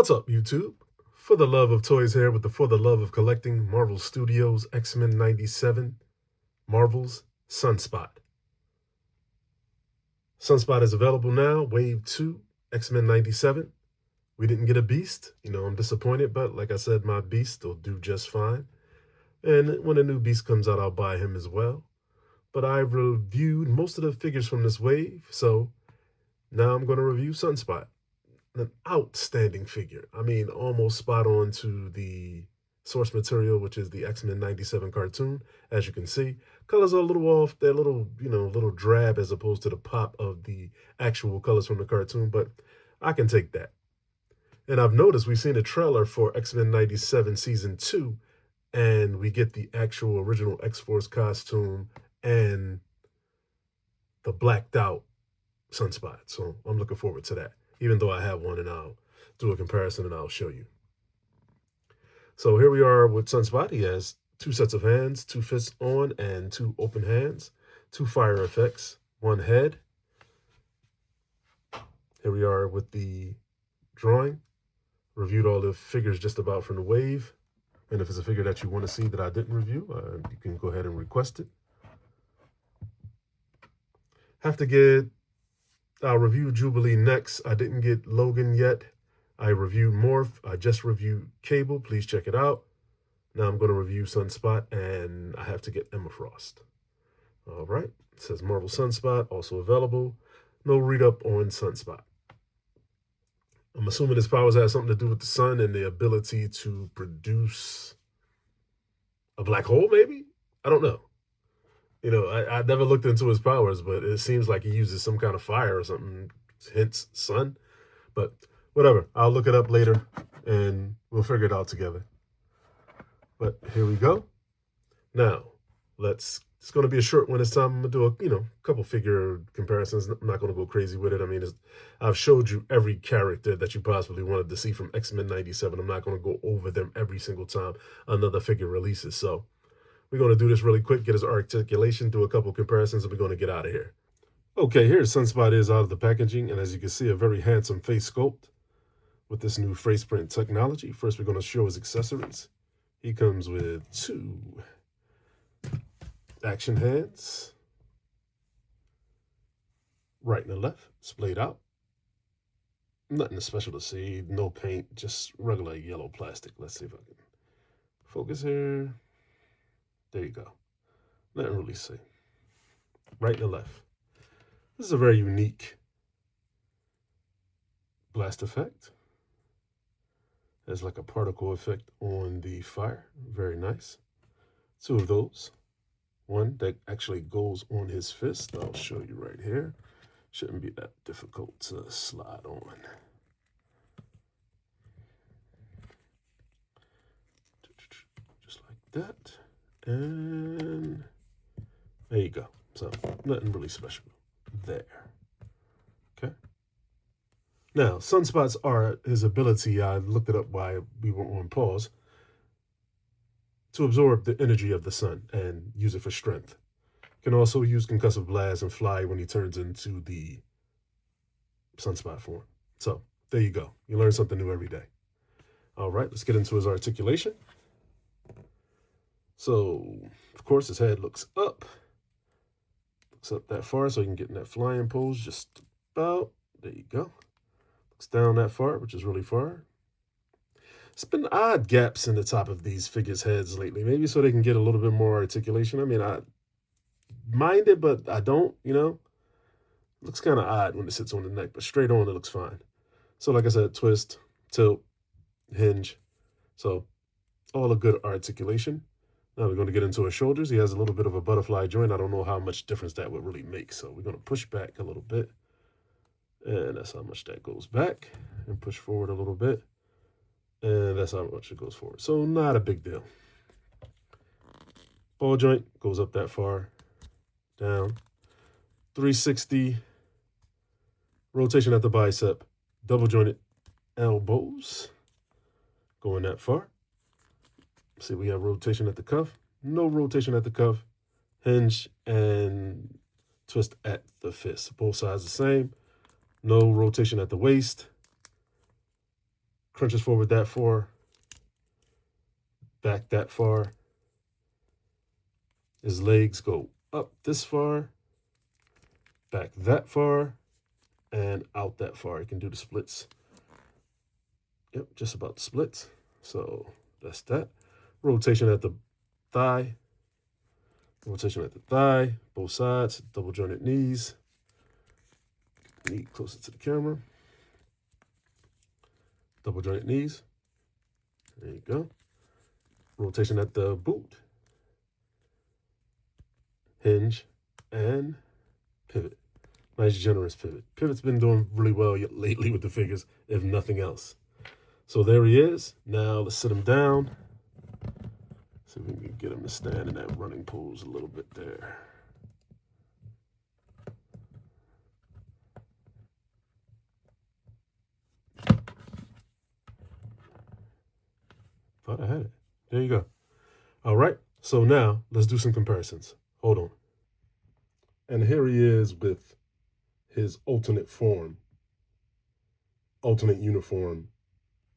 What's up, YouTube? For the love of toys here with the For the Love of Collecting Marvel Studios X-Men 97 Marvel's Sunspot. Sunspot is available now, Wave 2, X-Men 97. We didn't get a Beast. I'm disappointed, but like I said, my Beast will do just fine. And when a new Beast comes out, I'll buy him as well. But I reviewed most of the figures from this wave, so now I'm going to review Sunspot. An outstanding figure. I mean, almost spot on to the source material, which is the X-Men 97 cartoon. As you can see, colors are a little off. They're a little, little drab as opposed to the pop of the actual colors from the cartoon, but I can take that. And I've noticed we've seen a trailer for X-Men 97 Season 2, and we get the actual original X-Force costume and the blacked out Sunspot. So I'm looking forward to that, even though I have one, and I'll do a comparison and I'll show you. So here we are with Sunspot. He has 2 sets of hands, 2 fists on and 2 open hands, 2 fire effects, 1 head. Here we are with the drawing. Reviewed all the figures just about from the wave. And if it's a figure that you want to see that I didn't review, you can go ahead and request it. I'll review Jubilee next. I didn't get Logan yet. I reviewed Morph. I just reviewed Cable. Please check it out. Now I'm going to review Sunspot, and I have to get Emma Frost. All right. It says Marvel Sunspot, also available. No read-up on Sunspot. I'm assuming his powers have something to do with the sun and the ability to produce a black hole, maybe? I don't know. I never looked into his powers, but it seems like he uses some kind of fire or something, hence sun. But whatever, I'll look it up later and we'll figure it out together. But here we go. Now, it's going to be a short one this time. I'm going to do a couple figure comparisons. I'm not going to go crazy with it. I mean, I've showed you every character that you possibly wanted to see from X-Men 97. I'm not going to go over them every single time another figure releases. So we're going to do this really quick, get his articulation, do a couple comparisons, and we're going to get out of here. Okay, here Sunspot is out of the packaging, and as you can see, a very handsome face sculpt with this new face print technology. First, we're going to show his accessories. He comes with 2 action hands, right and the left, splayed out. Nothing special to see, no paint, just regular yellow plastic. Let's see if I can focus here. There you go. Nothing really see. Right and the left. This is a very unique blast effect. There's like a particle effect on the fire. Very nice. 2 of those. One that actually goes on his fist. I'll show you right here. Shouldn't be that difficult to slide on. Just like that. And there you go. So nothing really special there. Okay. Now, Sunspots are his ability. I looked it up while we were on pause. To absorb the energy of the sun and use it for strength. Can also use concussive blast and fly when he turns into the Sunspot form. So there you go. You learn something new every day. All right, let's get into his articulation. So, of course, his head looks up. Looks up that far so he can get in that flying pose just about. There you go. Looks down that far, which is really far. It's been odd gaps in the top of these figures' heads lately. Maybe so they can get a little bit more articulation. I mean, I mind it, but I don't, Looks kind of odd when it sits on the neck, but straight on it looks fine. So like I said, twist, tilt, hinge. So all a good articulation. Now we're going to get into his shoulders. He has a little bit of a butterfly joint. I don't know how much difference that would really make. So we're going to push back a little bit. And that's how much that goes back. And push forward a little bit. And that's how much it goes forward. So not a big deal. Ball joint goes up that far. Down. 360. Rotation at the bicep. Double jointed elbows. Going that far. See, we have rotation at the cuff. No rotation at the cuff. Hinge and twist at the fist. Both sides the same. No rotation at the waist. crunches forward that far, back that far. His legs go up this far, back that far, and out that far. You can do the splits. Yep, just about the splits. So that's that. Rotation at the thigh. Rotation at the thigh, both sides, double jointed knees. Knee closer to the camera. Double jointed knees. There you go. Rotation at the boot. Hinge and pivot. Nice generous pivot. Pivot's been doing really well lately with the figures, if nothing else. So there he is. Now let's sit him down. See if we can get him to stand in that running pose a little bit there. Thought I had it. There you go. All right. So now let's do some comparisons. Hold on. And here he is with his alternate form, alternate uniform.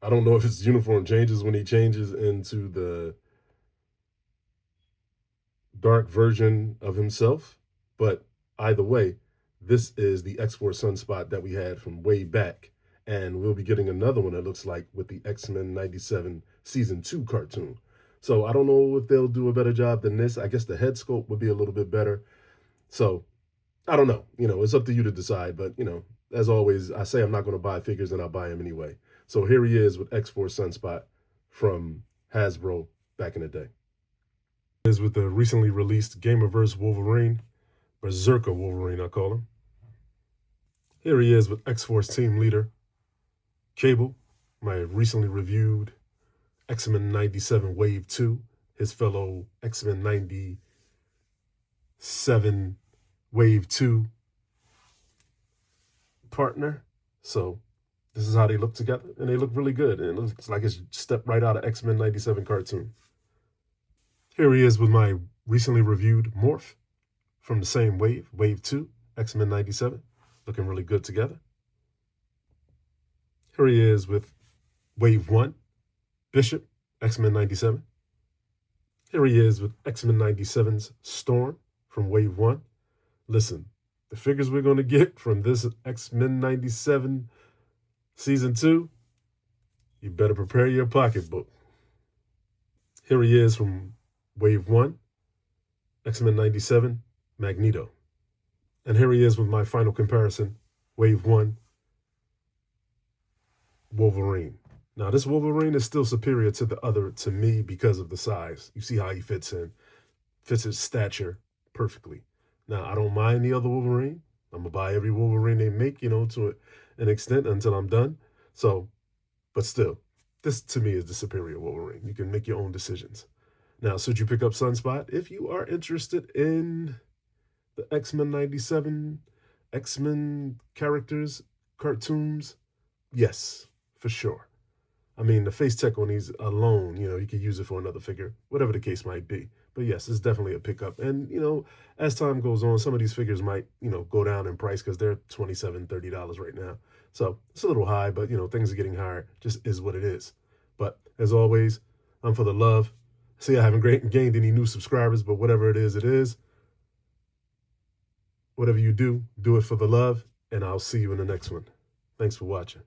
I don't know if his uniform changes when he changes into the dark version of himself, but either way, this is the X-Force Sunspot that we had from way back, and we'll be getting another one that looks like with the X-Men 97 Season 2 cartoon. So I don't know if they'll do a better job than this. I guess the head sculpt would be a little bit better. So I don't know. It's up to you to decide, but, as always, I say I'm not going to buy figures and I'll buy them anyway. So here he is with X-Force Sunspot from Hasbro back in the day. Is with the recently released Gamerverse Wolverine, Berserker Wolverine, I call him. Here he is with X-Force team leader, Cable, my recently reviewed X-Men 97 Wave 2, his fellow X-Men 97 Wave 2 partner. So this is how they look together, and they look really good, and it looks like it's stepped right out of X-Men 97 cartoon. Here he is with my recently reviewed Morph from the same wave, Wave 2, X-Men 97, looking really good together. Here he is with Wave 1, Bishop, X-Men 97. Here he is with X-Men 97's Storm from Wave 1. Listen, the figures we're going to get from this X-Men 97 Season 2, you better prepare your pocketbook. Here he is from Wave 1, X-Men 97, Magneto. And here he is with my final comparison, Wave 1, Wolverine. Now, this Wolverine is still superior to the other to me because of the size. You see how he fits in, fits his stature perfectly. Now, I don't mind the other Wolverine. I'm going to buy every Wolverine they make, to an extent until I'm done. So, but still, this to me is the superior Wolverine. You can make your own decisions. Now, should you pick up Sunspot? If you are interested in the X-Men 97, X-Men characters, cartoons, yes, for sure. I mean, the face tech on these alone, you could use it for another figure, whatever the case might be. But yes, it's definitely a pickup. And, as time goes on, some of these figures might, go down in price because they're $27, $30 right now. So it's a little high, but, things are getting higher. Just is what it is. But as always, I'm for the love. See, I haven't gained any new subscribers, but whatever it is, it is. Whatever you do, do it for the love, and I'll see you in the next one. Thanks for watching.